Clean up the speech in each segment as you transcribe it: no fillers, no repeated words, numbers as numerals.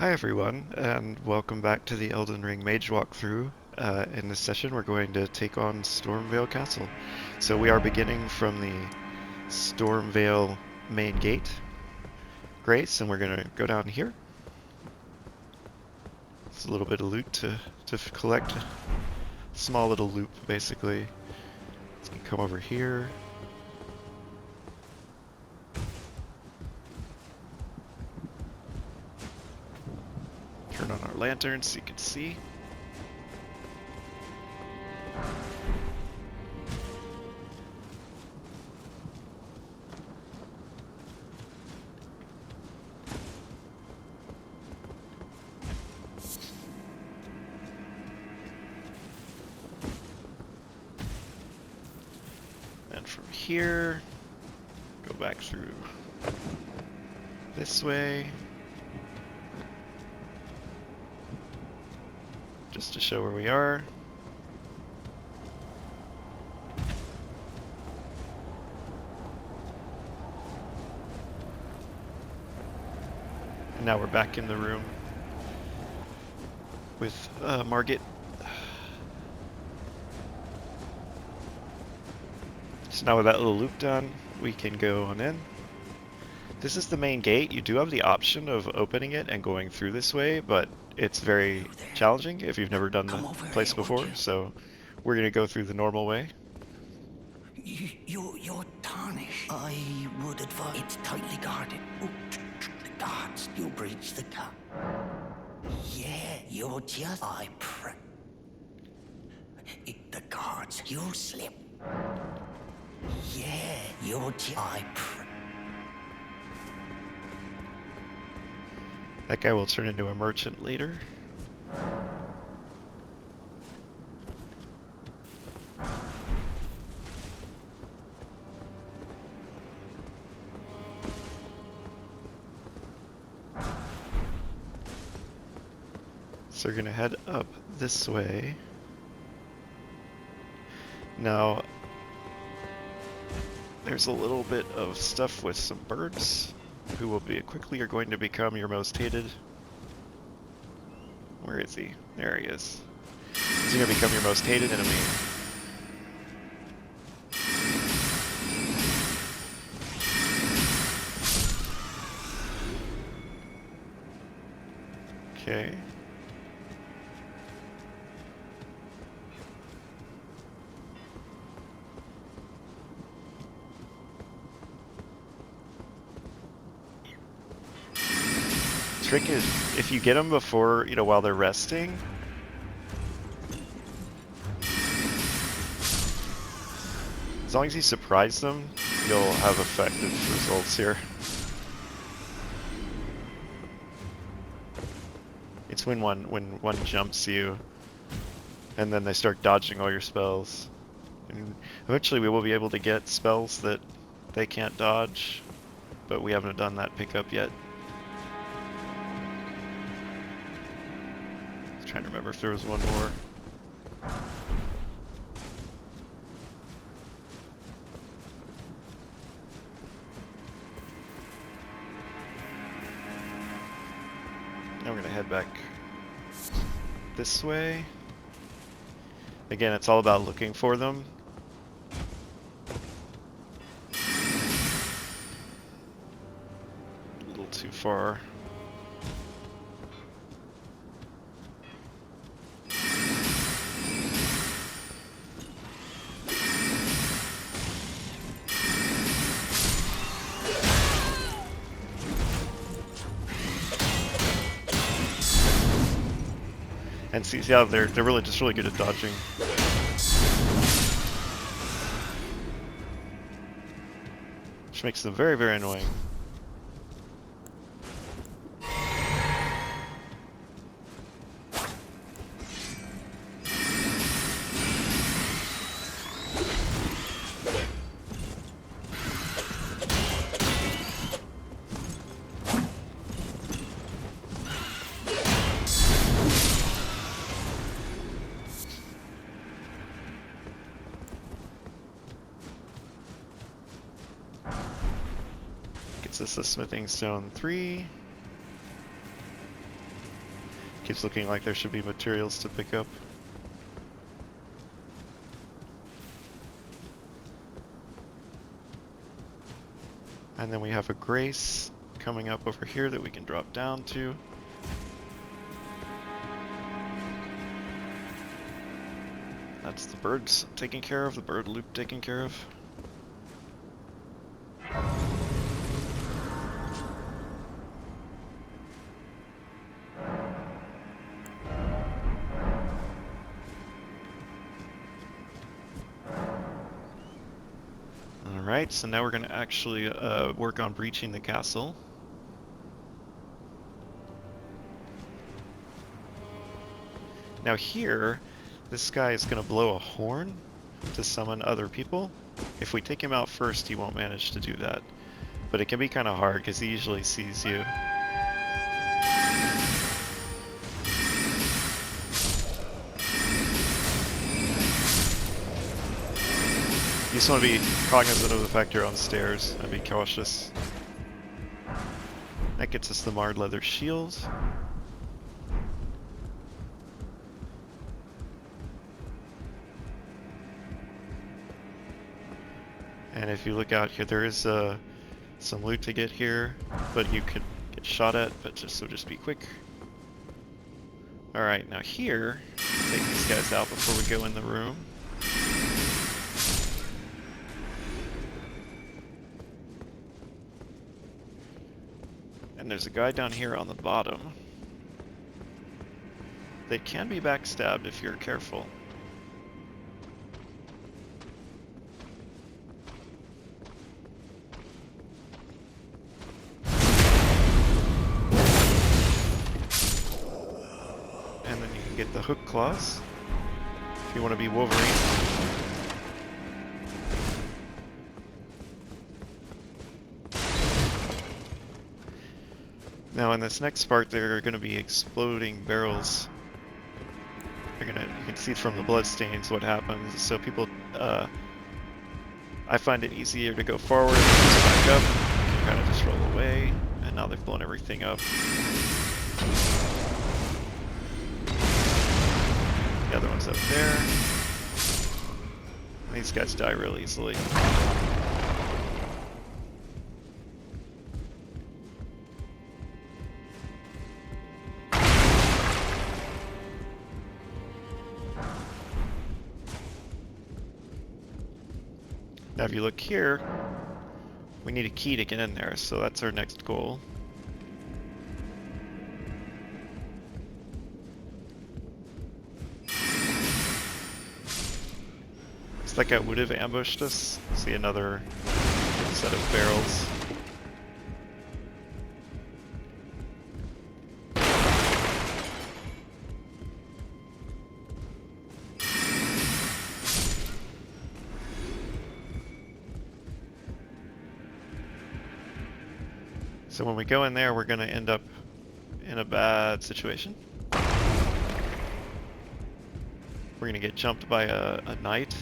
Hi everyone, and welcome back to the Elden Ring Mage walkthrough. In this session we're going to take on Stormveil Castle. So we are beginning from the Stormveil main gate, Grace, and we're going to go down here. It's a little bit of loot to collect. Small little loop, basically. Let's come over here. Turn on our lanterns so you can see. And from here, go back through this way. Just to show where we are. And now we're back in the room with Margit. So now with that little loop done, we can go on in. This is the main gate. You do have the option of opening it and going through this way, but it's very challenging if you've never done the place before, so we're going to go through the normal way. You're tarnished. I would advise it's tightly guarded. Oh, the guards, you breach the cap. Yeah, you're just... The guards, you'll slip. Yeah, you're just... That guy will turn into a merchant later. So we're gonna head up this way. Now, there's a little bit of stuff with some birds who will be quickly are going to become your most hated. Where is he? There he is. He's going to become your most hated enemy. Okay. Trick is, if you get them before, while they're resting, as long as you surprise them, you'll have effective results here. It's when one jumps you, and then they start dodging all your spells. And eventually we will be able to get spells that they can't dodge, but we haven't done that pickup yet. Trying to remember if there was one more. Now we're gonna head back this way. Again, it's all about looking for them. A little too far. And see how they're really just really good at dodging. Which makes them very, very annoying. This is Smithing Stone 3. Keeps looking like there should be materials to pick up. And then we have a Grace coming up over here that we can drop down to. That's the birds taken care of, the bird loop taken care of. Alright, so now we're going to actually work on breaching the castle. Now here, this guy is going to blow a horn to summon other people. If we take him out first, he won't manage to do that. But it can be kind of hard because he usually sees you. You just want to be cognizant of the fact you're on stairs and be cautious. That gets us the Marred Leather Shield. And if you look out here, there is some loot to get here, but you could get shot at, but just be quick. Alright, now here, take these guys out before we go in the room. And there's a guy down here on the bottom. They can be backstabbed if you're careful. And then you can get the Hookclaws if you want to be Wolverine. Now in this next part, there are going to be exploding barrels. You can see from the bloodstains what happens. So people, I find it easier to go forward and back up. You can kind of just roll away, and now they've blown everything up. The other one's up there. These guys die real easily. Now if you look here, we need a key to get in there, so that's our next goal. Looks like I would have ambushed us. See another set of barrels. So when we go in there, we're going to end up in a bad situation. We're going to get jumped by a knight.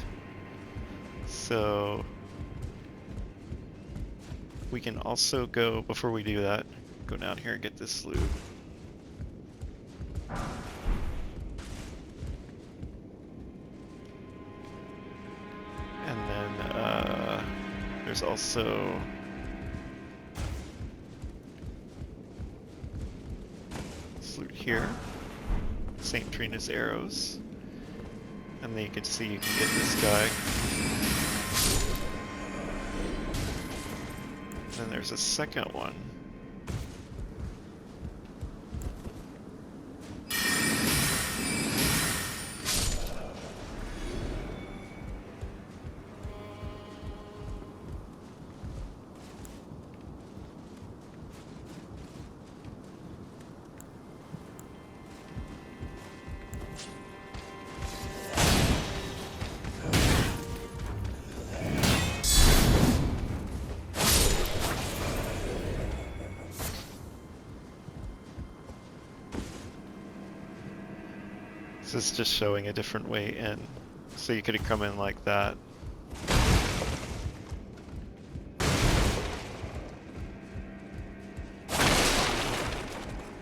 So we can also go, before we do that, go down here and get this loot. And then there's also loot here. St. Trina's arrows. And then you can see you can get this guy. And then there's a second one. This is just showing a different way in. So you could have come in like that.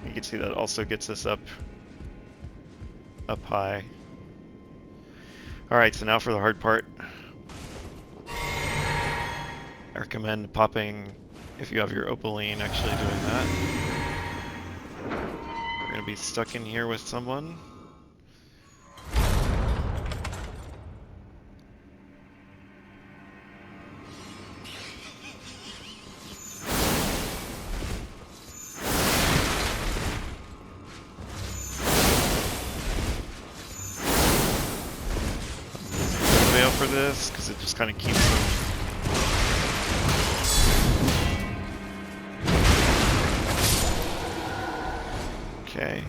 You can see that also gets us up up high. Alright, so now for the hard part. I recommend popping, if you have your Opaline, actually doing that. We're going to be stuck in here with someone. For this, because it just kind of keeps them. Okay.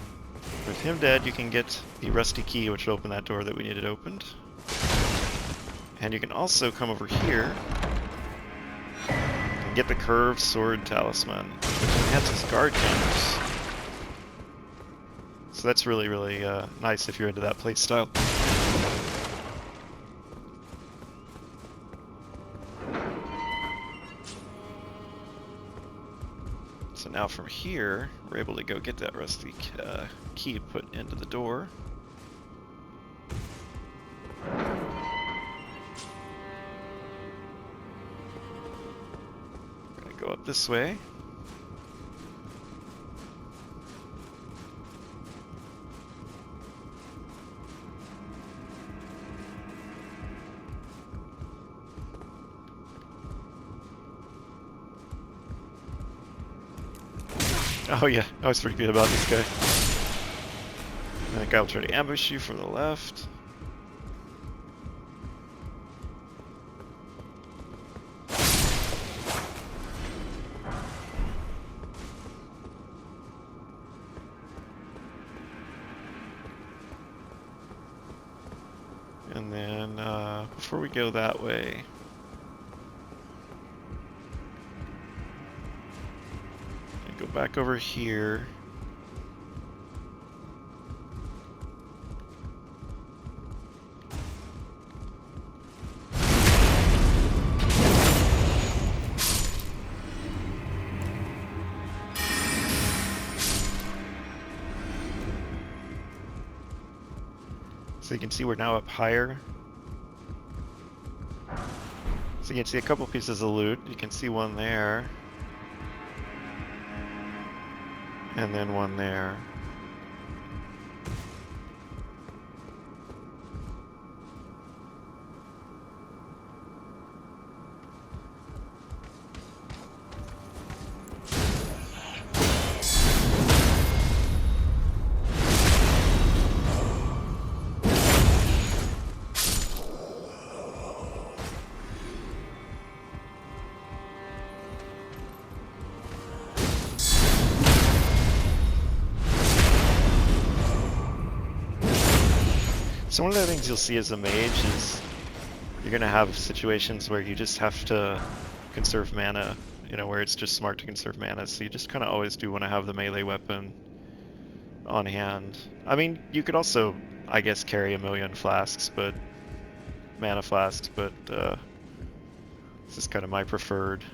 With him dead, you can get the rusty key, which will open that door that we needed opened. And you can also come over here and get the curved sword talisman, which enhances guard counters. So that's really, really nice if you're into that playstyle. So now from here, we're able to go get that rusty key put into the door. We're gonna go up this way. Oh yeah, I was pretty good about this guy. That guy will try to ambush you from the left. And then, before we go that way, go back over here. So you can see we're now up higher. So you can see a couple pieces of loot. You can see one there. And then one there. So one of the things you'll see as a mage is you're going to have situations where you just have to conserve mana, you know, where it's just smart to conserve mana, so you just kind of always do want to have the melee weapon on hand. I mean, you could also, I guess, carry a million flasks, but mana flasks, but this is kind of my preferred.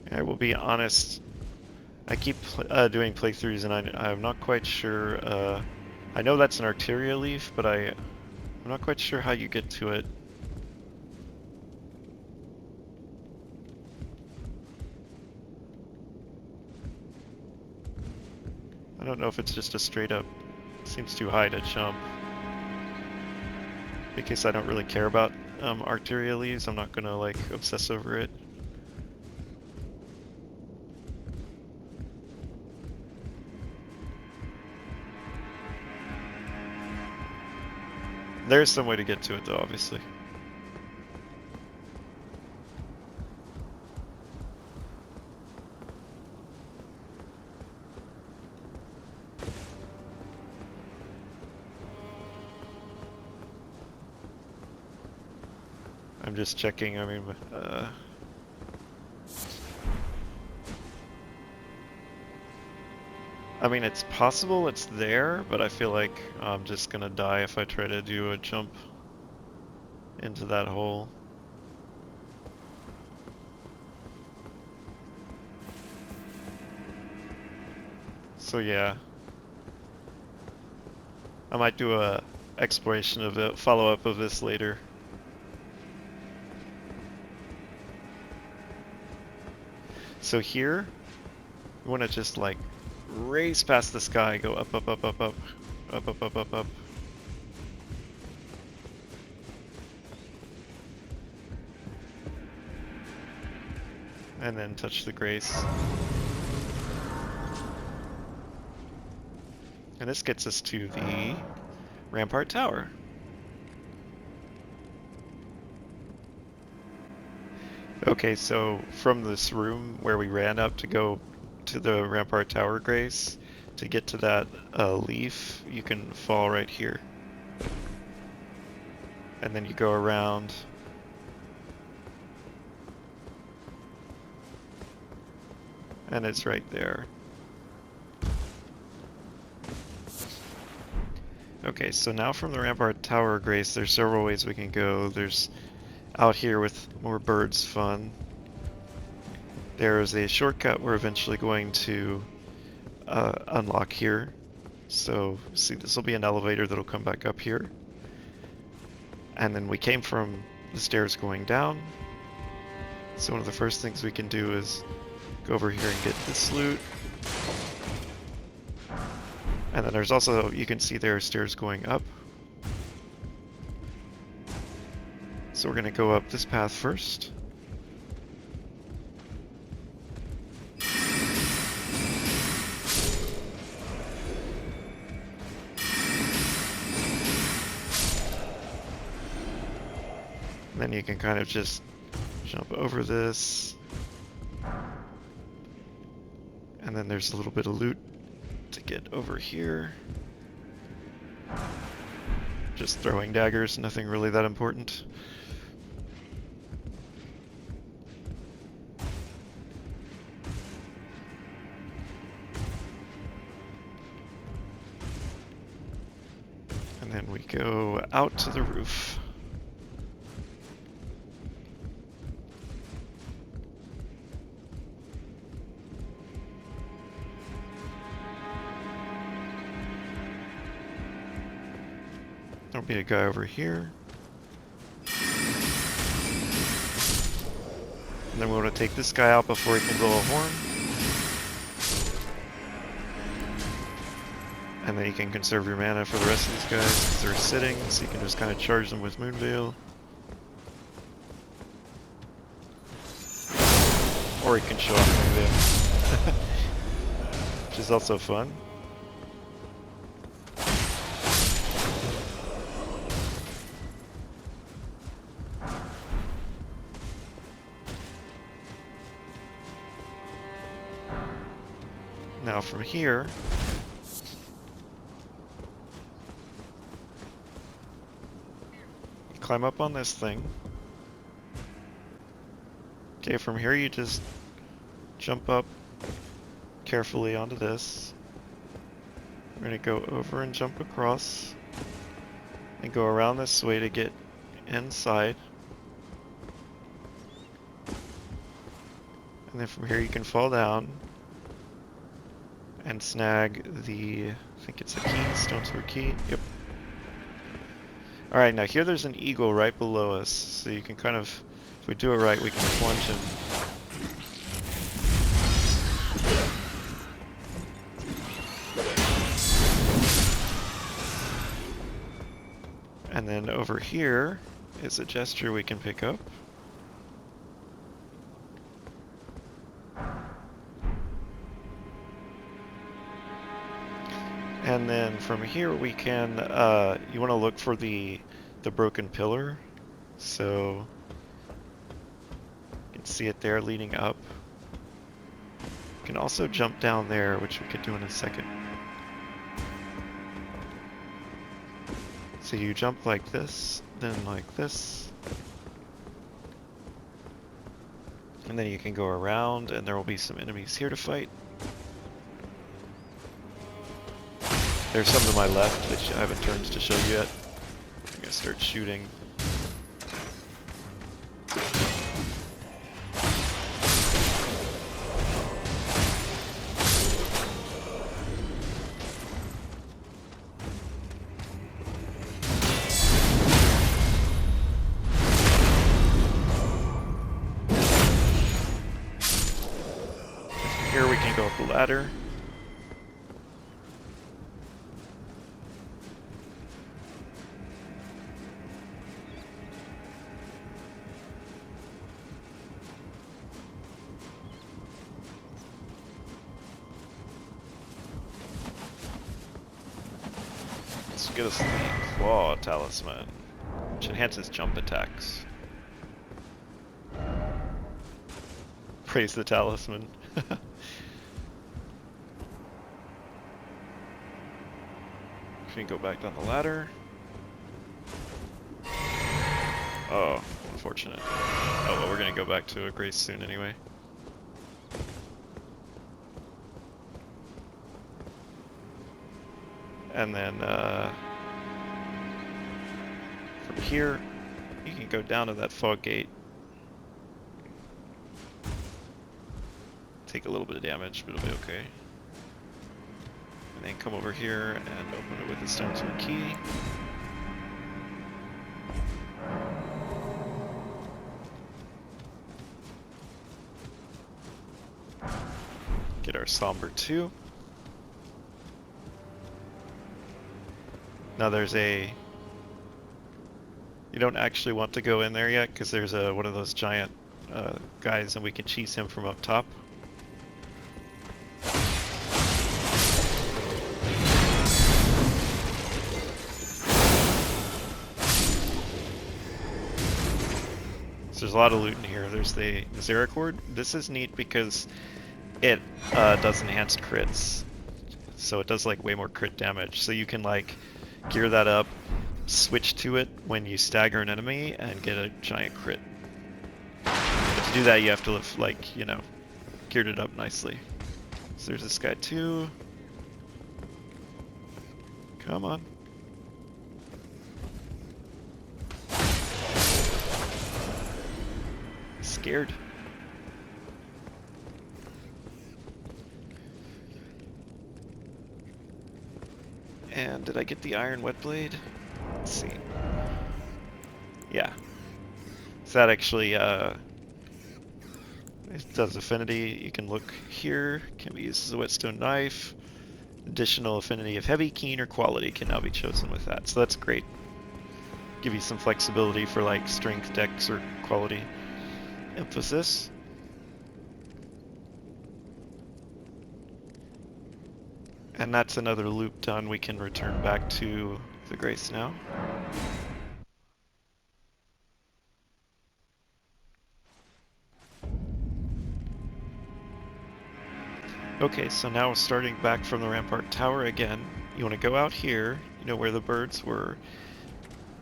I will be honest, I keep doing playthroughs and I'm not quite sure, I know that's an Arteria leaf, but I'm not quite sure how you get to it. I don't know if it's just a straight up, seems too high to jump. Because I don't really care about Arteria leaves, I'm not gonna like obsess over it. There's some way to get to it though, obviously. I'm just checking, I mean, it's possible it's there, but I feel like I'm just gonna die if I try to do a jump into that hole. So yeah, I might do a exploration of it, follow-up of this later. So here, we want to just like race past the sky, go up, up, up, up, up, up, up, up, up, up. And then touch the grace. And this gets us to the Rampart Tower. Okay, so from this room where we ran up to go to the Rampart Tower, Grace, to get to that leaf, you can fall right here. And then you go around. And it's right there. Okay, so now from the Rampart Tower, Grace, there's several ways we can go. There's out here with more birds fun. There's a shortcut we're eventually going to unlock here. So, see, this will be an elevator that'll come back up here. And then we came from the stairs going down. So one of the first things we can do is go over here and get this loot. And then there's also, you can see there are stairs going up. So we're going to go up this path first. And then you can kind of just jump over this. And then there's a little bit of loot to get over here. Just throwing daggers, nothing really that important. And then we go out to the roof. There'll be a guy over here. And then we want to take this guy out before he can blow a horn. And then you can conserve your mana for the rest of these guys because they're sitting, so you can just kind of charge them with Moonveil. Or you can show off Moonveil. Which is also fun. Now from here, you climb up on this thing. Okay, from here you just jump up carefully onto this. We're going to go over and jump across and go around this way to get inside. And then from here you can fall down and snag the, I think it's a key, Stonesword Key. Yep. Alright, now here there's an eagle right below us, so you can kind of, if we do it right, we can plunge him. And then over here is a gesture we can pick up. And then from here we can, you want to look for the broken pillar. So you can see it there leading up. You can also jump down there, which we could do in a second. So you jump like this, then like this. And then you can go around and there will be some enemies here to fight. There's some to my left, which I haven't turned to show you yet. I'm gonna start shooting. ladder. Let's get us the Claw Talisman, which enhances jump attacks. Praise the Talisman. We can go back down the ladder. Oh, unfortunate. Oh, well, we're gonna go back to a Grace soon anyway. And then, from here, you can go down to that fog gate. Take a little bit of damage, but it'll be okay. And then come over here and open it with the Stonesword Key. Get our Somber 2. Now there's a... You don't actually want to go in there yet, because there's one of those giant guys and we can cheese him from up top. So there's a lot of loot in here. There's the Misericorde. This is neat because it does enhanced crits. So it does like way more crit damage. So you can like gear that up, switch to it when you stagger an enemy, and get a giant crit. But to do that you have to have, like, you know, geared it up nicely. So there's this guy too. Come on. Scared. And did I get the iron Whetblade? Let's see. Yeah. So that actually it does affinity. You can look here. Can be used as a whetstone knife. Additional affinity of heavy, keen, or quality can now be chosen with that. So that's great. Give you some flexibility for like strength, dex, or quality emphasis. And that's another loop done. We can return back to the Grace now. Okay, so now we're starting back from the Rampart Tower again. You want to go out here, you know where the birds were,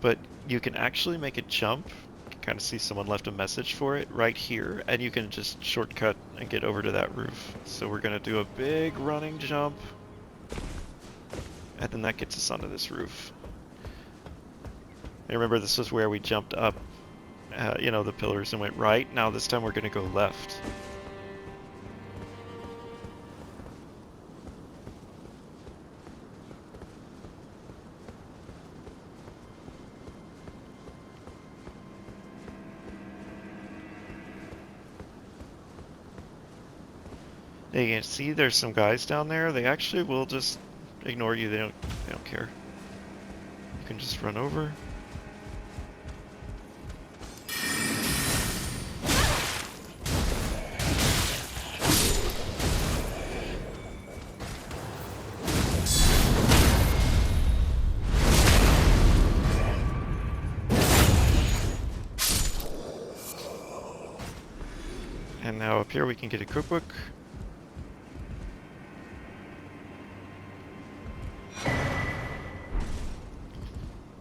but you can actually make a jump. You can kind of see someone left a message for it right here, and you can just shortcut and get over to that roof. So we're going to do a big running jump. And then that gets us onto this roof. And remember, this is where we jumped up, you know, the pillars and went right. Now this time we're going to go left. Now you can see there's some guys down there. They actually will just ignore you. They don't care. You can just run over. And now up here we can get a cookbook.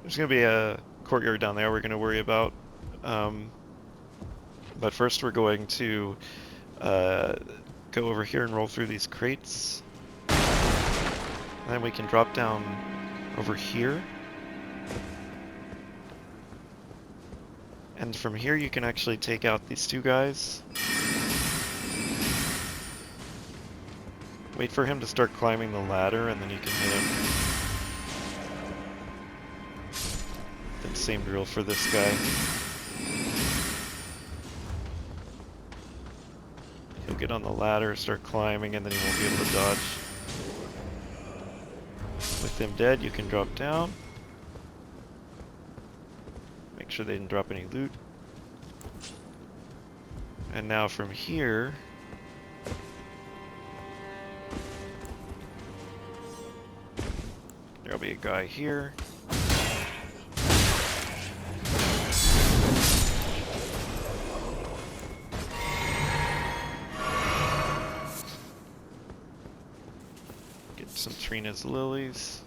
There's going to be a courtyard down there we're going to worry about. But first we're going to go over here and roll through these crates. And then we can drop down over here. And from here you can actually take out these two guys. Wait for him to start climbing the ladder and then you can hit him. Then same drill for this guy. He'll get on the ladder, start climbing, and then he won't be able to dodge. With him dead, you can drop down. Make sure they didn't drop any loot. And now from here, there'll be a guy here. Get some Trina's lilies.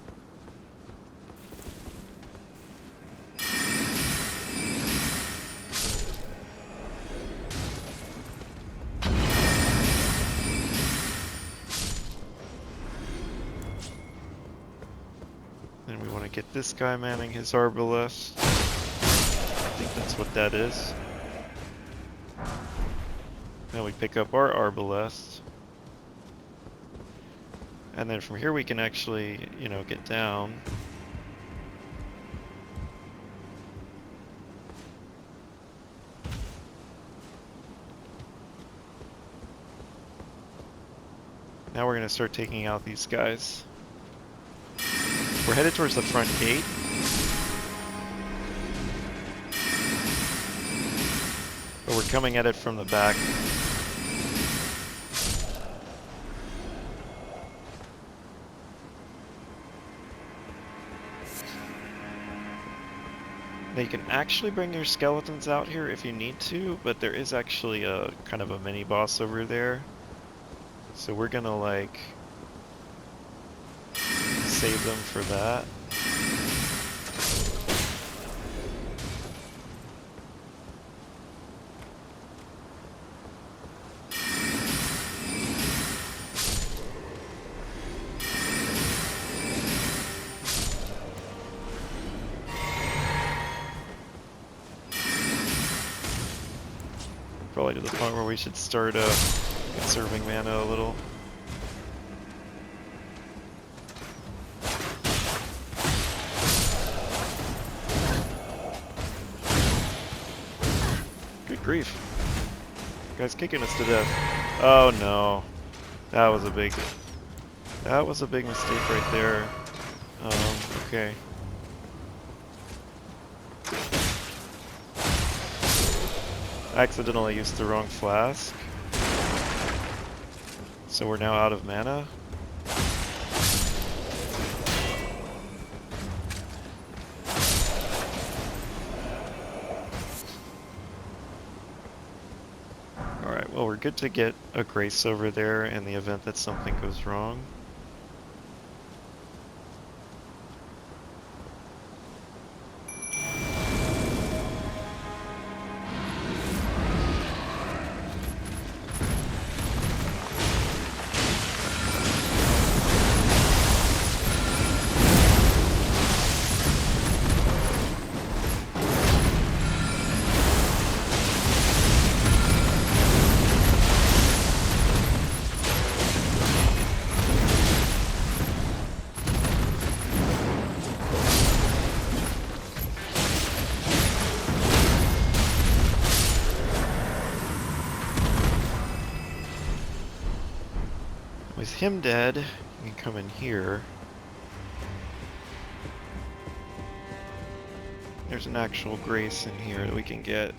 Then we want to get this guy manning his Arbalest. I think that's what that is. Now we pick up our Arbalest. And then from here we can actually, you know, get down. Now we're going to start taking out these guys. We're headed towards the front gate. But we're coming at it from the back. Now you can actually bring your skeletons out here if you need to, but there is actually a kind of a mini boss over there. So we're gonna like save them for that. Probably to the point where we should start conserving mana a little. Good grief. Guy's kicking us to death. Oh no. That was a big mistake right there. Okay. I accidentally used the wrong flask. So we're now out of mana. Alright, well we're good to get a grace over there in the event that something goes wrong. With him dead, you can come in here. There's an actual grace in here that we can get.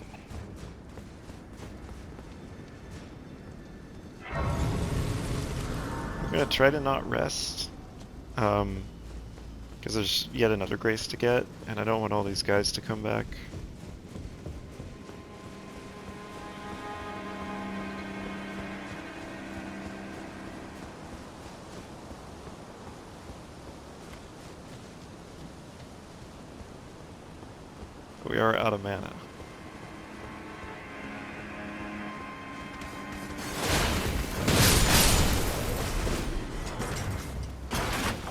I'm gonna try to not rest, because there's yet another grace to get, and I don't want all these guys to come back. We are out of mana.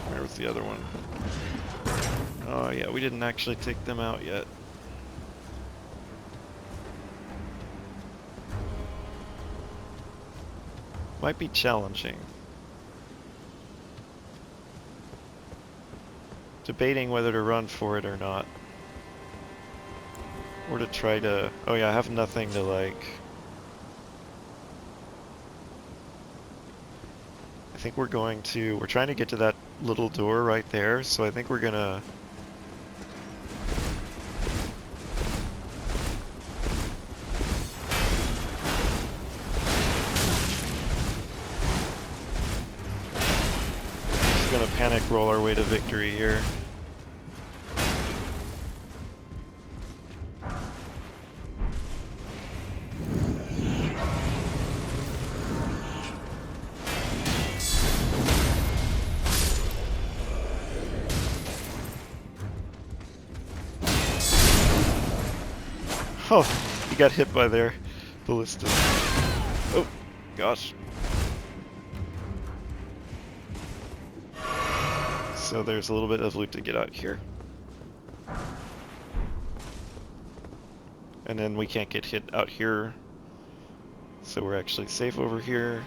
Where was the other one? Oh yeah, we didn't actually take them out yet. Might be challenging. Debating whether to run for it or not. Or to try to... Oh yeah, I have nothing to like... I think we're trying to get to that little door right there, so I think we're gonna... Just gonna panic roll our way to victory here. Oh, he got hit by their ballista. Oh, gosh. So there's a little bit of loot to get out here. And then we can't get hit out here. So we're actually safe over here.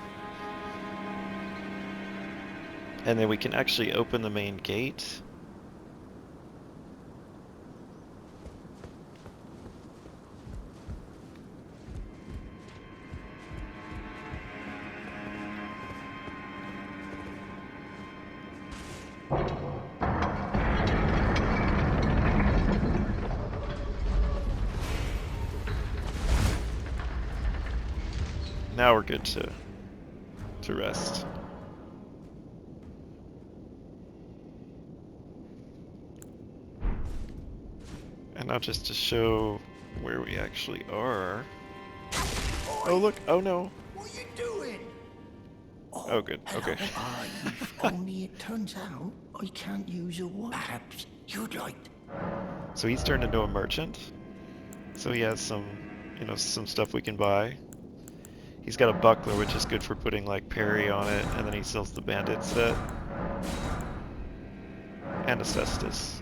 And then we can actually open the main gate. Now we're good to rest. And now just to show where we actually are. Oh look! Oh no! What are you doing? Oh good. Okay. If only it turns out I can't use a wand. Perhaps you'd like. So he's turned into a merchant. So he has some, some stuff we can buy. He's got a buckler, which is good for putting like parry on it, and then he sells the bandit set. And a cestus.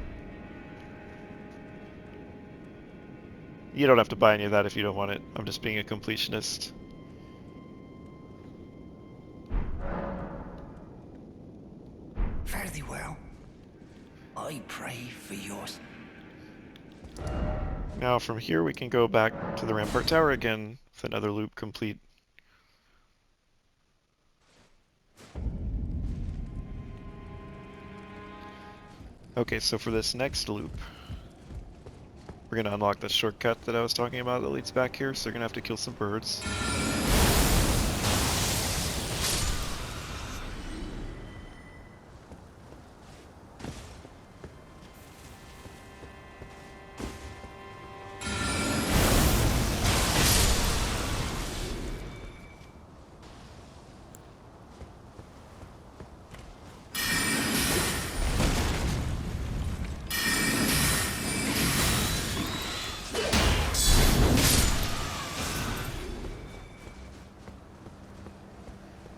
You don't have to buy any of that if you don't want it. I'm just being a completionist. Fare thee well. I pray for yours. Now from here we can go back to the Rampart Tower again with another loop complete. Okay, so for this next loop, we're going to unlock the shortcut that I was talking about that leads back here, so you're going to have to kill some birds.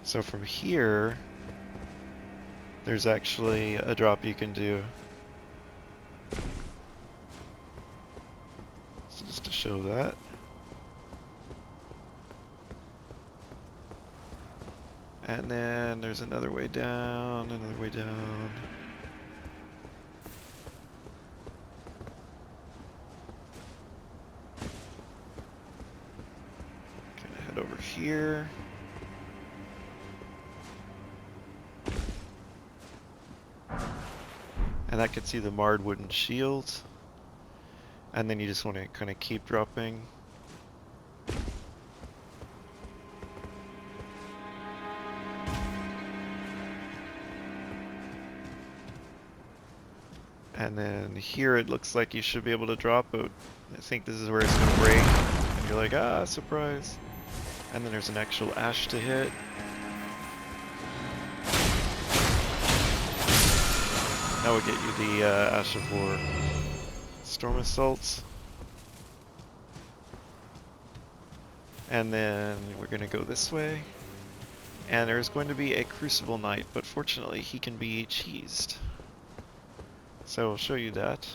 So from here, there's actually a drop you can do. So just to show that. And then there's another way down, another way down. Gonna head over here. And that gets you the marred wooden shield. And then you just want to kind of keep dropping. And then here it looks like you should be able to drop, but I think this is where it's going to break. And you're like, ah, surprise. And then there's an actual ash to hit. That would get you the Ash of War Storm Assaults. And then we're going to go this way. And there's going to be a Crucible Knight, but fortunately he can be cheesed. So I'll show you that.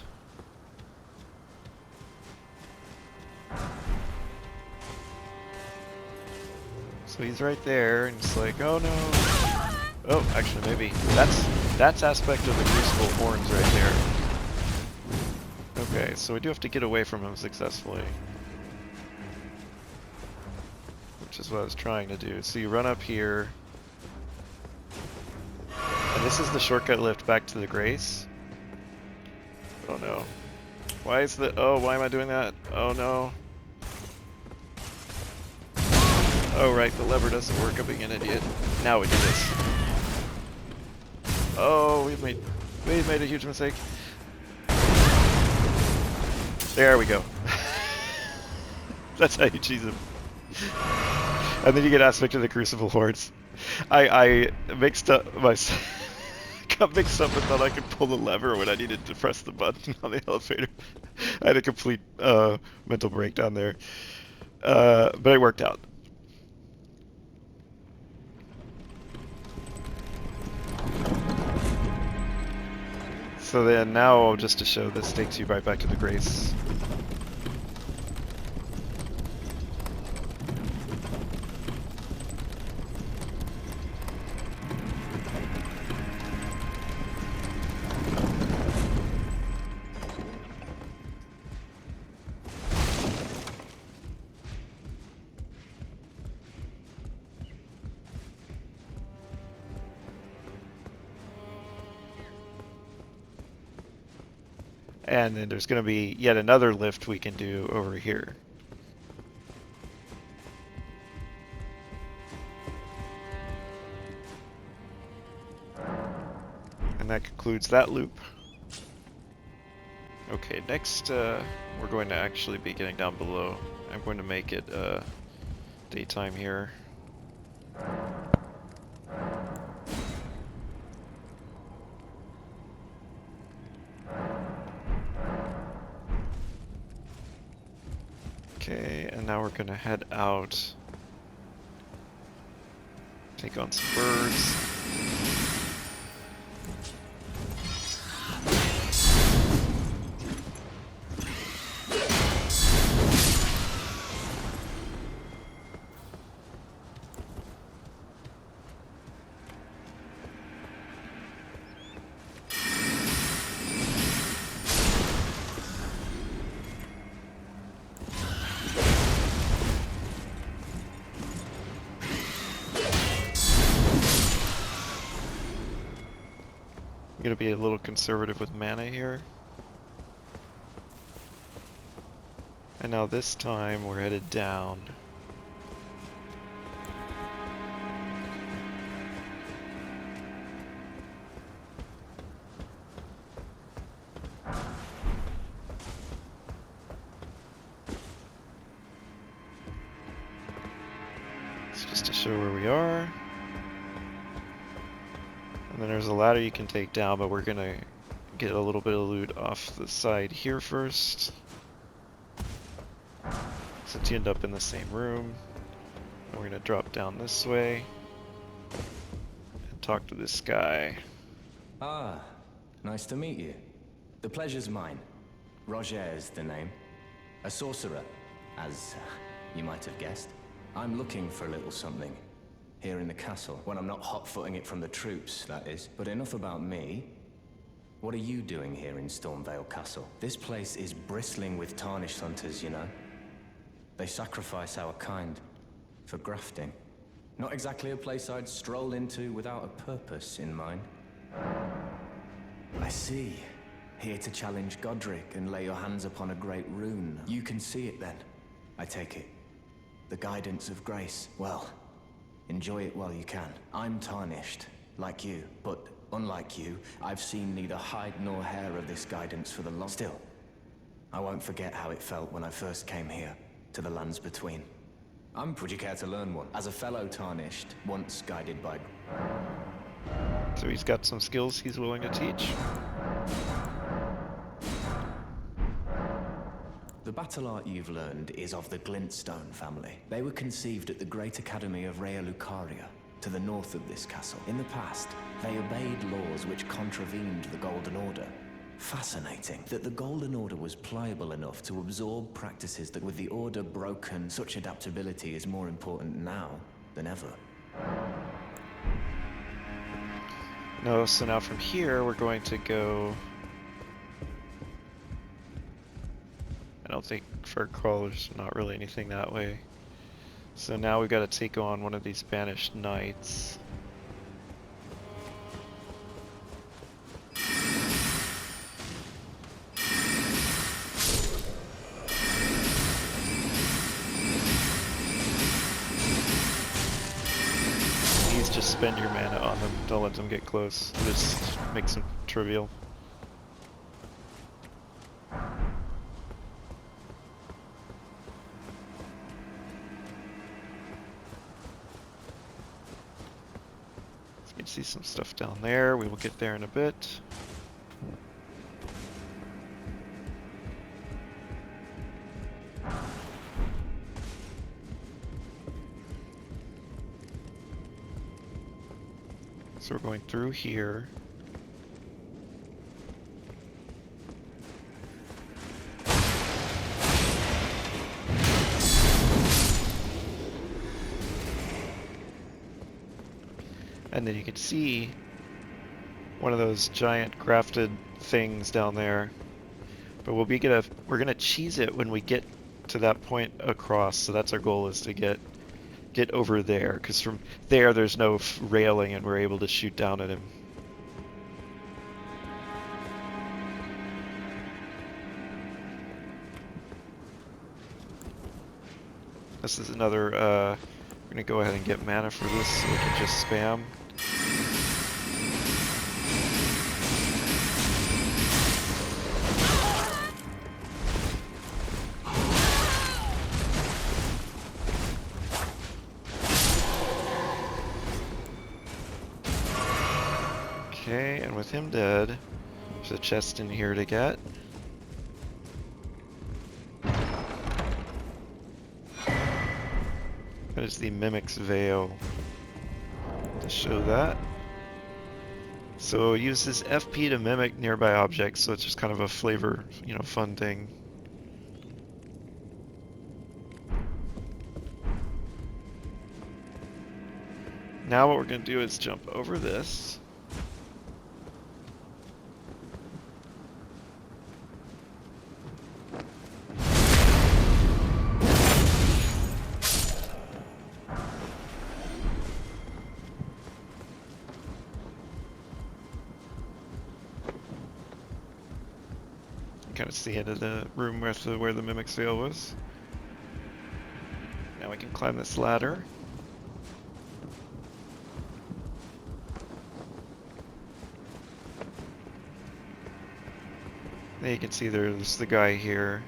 So he's right there, and it's like, oh no. Oh, actually maybe. That's aspect of the Crucible horns right there. Okay, so we do have to get away from him successfully. Which is what I was trying to do. So you run up here. this is the shortcut lift back to the Grace. Oh no. Why is the... Oh, why am I doing that? Oh no. Oh right, the lever doesn't work. I'm being an idiot. Now we do this. Oh, we've made a huge mistake. There we go. That's how you cheese them. And then you get aspect of the Crucible hordes. I mixed up my... got mixed up and thought I could pull the lever when I needed to press the button on the elevator. I had a complete mental breakdown there. But it worked out. So then now, just to show, this takes you right back to the Grace. And then there's going to be yet another lift we can do over here. And that concludes that loop. Okay, next we're going to actually be getting down below. I'm going to make it daytime here. Okay, and now we're gonna head out, take on some birds. I'm gonna be a little conservative with mana here. And now this time we're headed down. It's just to show where we are. And then there's a ladder you can take down, but we're gonna get a little bit of loot off the side here first. Since you end up in the same room. And we're gonna drop down this way and talk to this guy. Ah, nice to meet you. The pleasure's mine. Rogier is the name. A sorcerer, as you might have guessed. I'm looking for a little something. Here in the castle, when I'm not hot-footing it from the troops, that is. But enough about me. What are you doing here in Stormveil Castle? This place is bristling with tarnished hunters, you know. They sacrifice our kind for grafting. Not exactly a place I'd stroll into without a purpose in mind. I see. Here to challenge Godric and lay your hands upon a great rune. You can see it then, I take it. The guidance of grace. Well, enjoy it while you can. I'm tarnished, like you, but unlike you, I've seen neither hide nor hair of this guidance for the long. Still, I won't forget how it felt when I first came here, to the lands between. Would you care to learn one? As a fellow tarnished, once guided by... So he's got some skills he's willing to teach. The battle art you've learned is of the Glintstone family. They were conceived at the Great Academy of Rea Lucaria, to the north of this castle. In the past, they obeyed laws which contravened the Golden Order. Fascinating that the Golden Order was pliable enough to absorb practices that, with the Order broken, such adaptability is more important now than ever. No, so now from here we're going to go... I don't think for crawlers, not really anything that way. So now we've got to take on one of these banished knights. spend your mana on them. Don't let them get close. Just makes them trivial. You can see some stuff down there. We will get there in a bit. So we're going through here. And then you can see one of those giant crafted things down there. But we're gonna cheese it when we get to that point across. So that's our goal, is to get over there, because from there there's no railing and we're able to shoot down at him. This is another, we're gonna go ahead and get mana for this so we can just spam. Okay, and with him dead, there's a chest in here to get. That is the Mimic's Veil to show that. So it uses FP to mimic nearby objects, so it's just kind of a flavor, fun thing. Now what we're going to do is jump over this. Kind of see the end of the room where the Mimic's Veil was. Now we can climb this ladder. There you can see there's the guy here.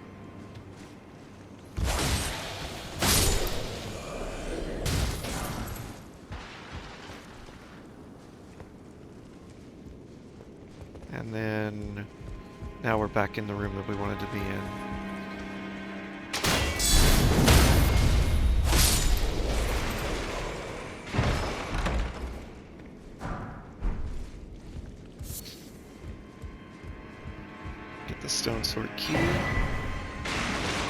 And then now we're back in the room that we wanted to be in. Get the Stonesword Key.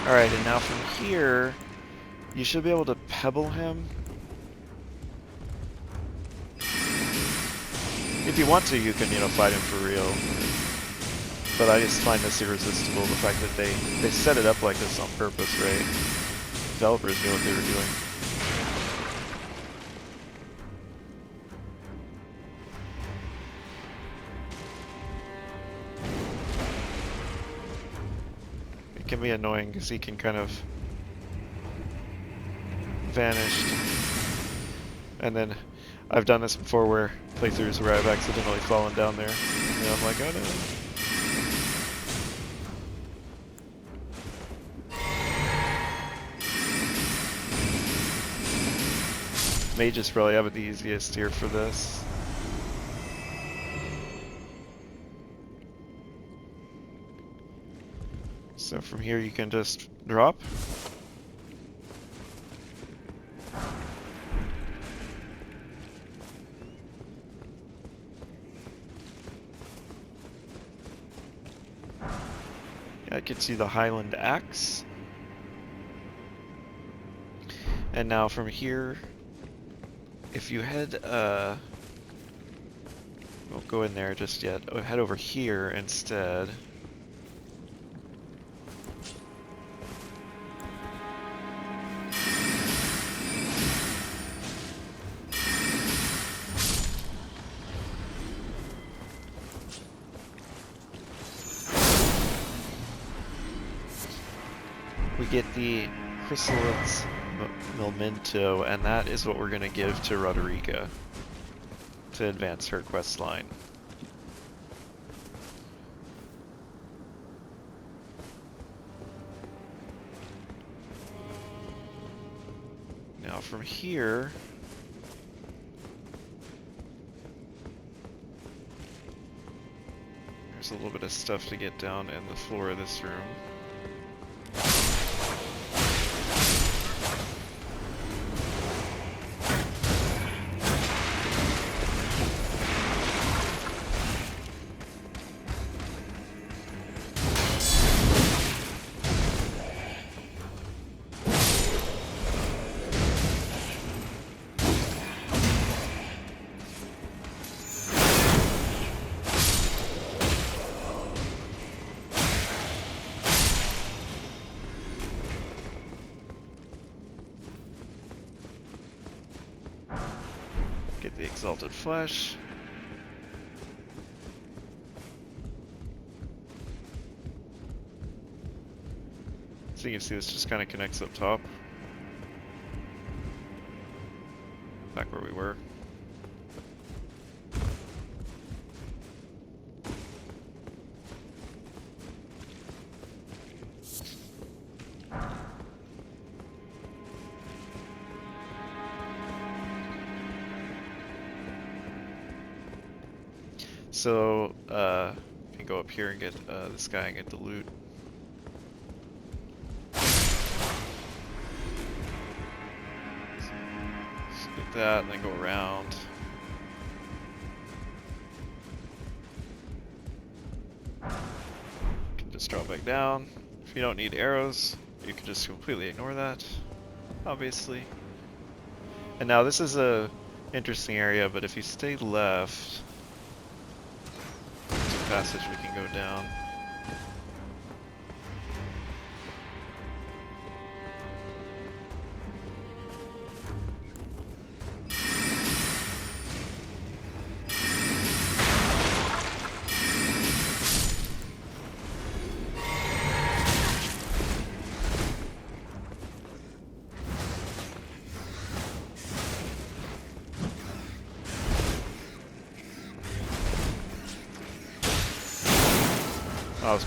Alright, and now from here, you should be able to pebble him. If you want to, you can, fight him for real. But I just find this irresistible, the fact that they set it up like this on purpose, right? Developers knew what they were doing. It can be annoying because he can kind of vanish. And then I've done this before where playthroughs where I've accidentally fallen down there. And I'm like, oh no. Mages probably have it the easiest here for this. So from here you can just drop. Yeah, I can see the Highland axe. And now from here, if you head, won't go in there just yet. Oh, head over here instead. We get the Chrysalid's Memento, and that is what we're going to give to Roderica. to advance her quest line. Now from here, there's a little bit of stuff to get down in the floor of this room. Get the Exalted Flesh. So you can see this just kind of connects up top. Back where we were. So, you can go up here and get this guy and get the loot. So get that and then go around. You can just drop back down. If you don't need arrows, you can just completely ignore that, obviously. And now this is a interesting area, but if you stay left, passage we can go down. I was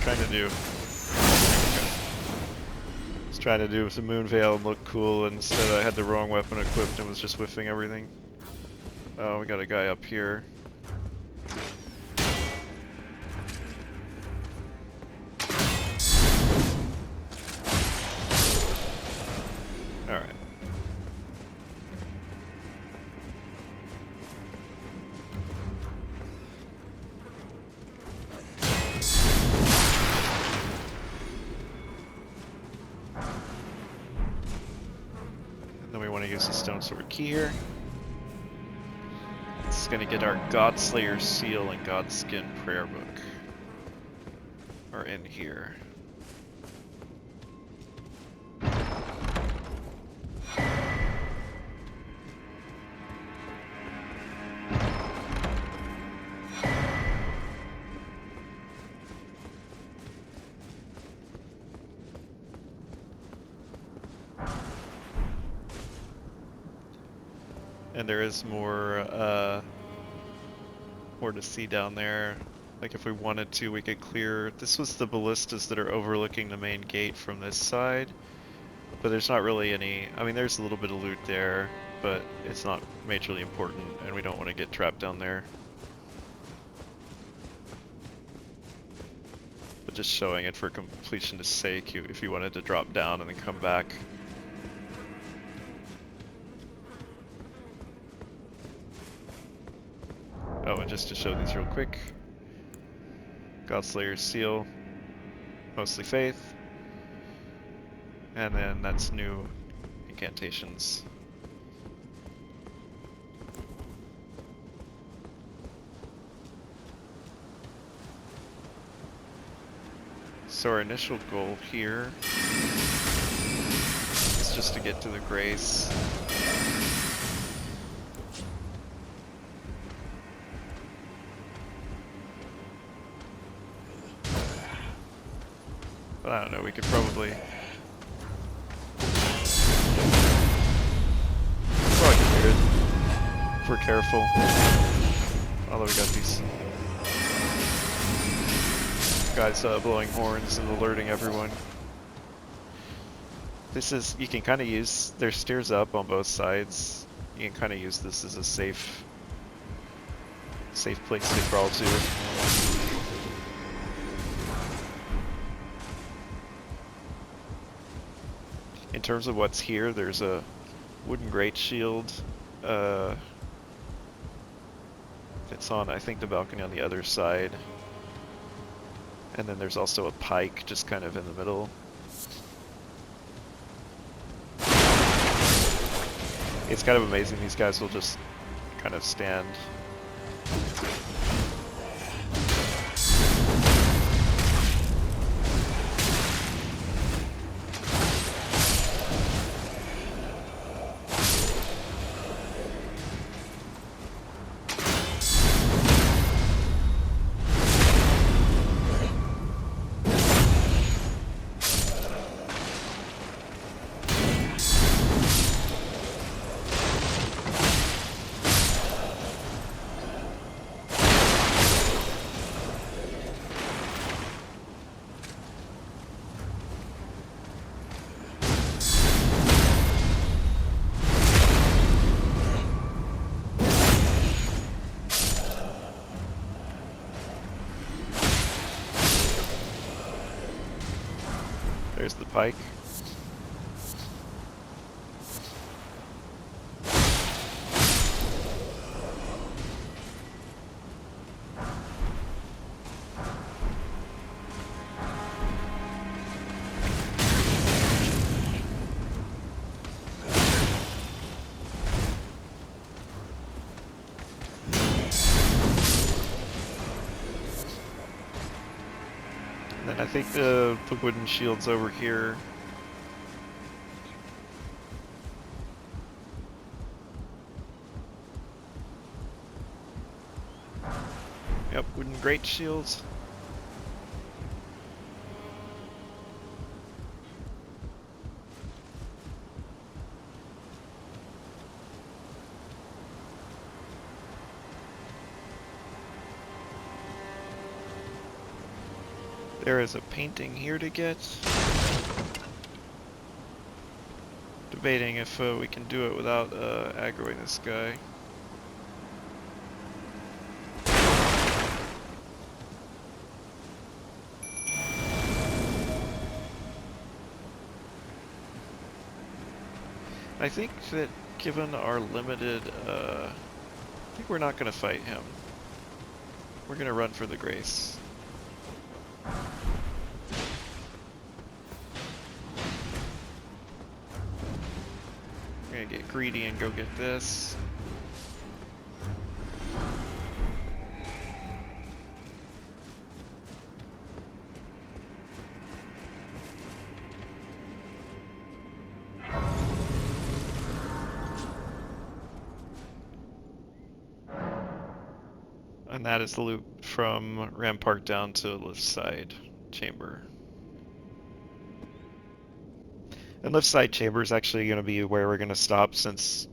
trying to do some Moonveil and look cool, and instead I had the wrong weapon equipped and was just whiffing everything. Oh, we got a guy up here. Alright. Use the Stonesword Key here. This is going to get our Godslayer seal and Godskin Prayerbook are in here. And there is more to see down there. Like if we wanted to, we could clear. This was the ballistas that are overlooking the main gate from this side. But there's not really any. I mean, there's a little bit of loot there, but it's not majorly important, and we don't want to get trapped down there. But just showing it for completion's sake, if you wanted to drop down and then come back. Oh, and just to show these real quick, Godslayer's seal, mostly faith, and then that's new incantations. So our initial goal here is just to get to the Grace. But I don't know, we could probably get it if we're careful. Although we got these guys blowing horns and alerting everyone. This is, you can kind of use, there's stairs up on both sides. You can kind of use this as a safe place to crawl to. In terms of what's here, there's a wooden Greatshield. It's on, I think, the balcony on the other side. And then there's also a Pike just kind of in the middle. It's kind of amazing, these guys will just kind of stand. There's the Pike. And then I think the wooden shield's over here. Yep, wooden great shields. There is a painting here to get. Debating if we can do it without aggroing this guy. I think that given our limited, I think we're not going to fight him. We're going to run for the Grace. We're going to get greedy and go get this. And that is the loop from Rampart down to Cliffside Chamber. And Cliffside Chamber is actually going to be where we're going to stop since,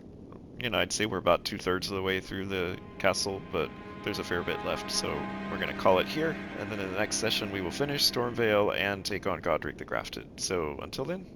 you know, I'd say we're about 2/3 of the way through the castle, but there's a fair bit left, so we're going to call it here. And then in the next session we will finish Stormveil and take on Godric the Grafted. So until then,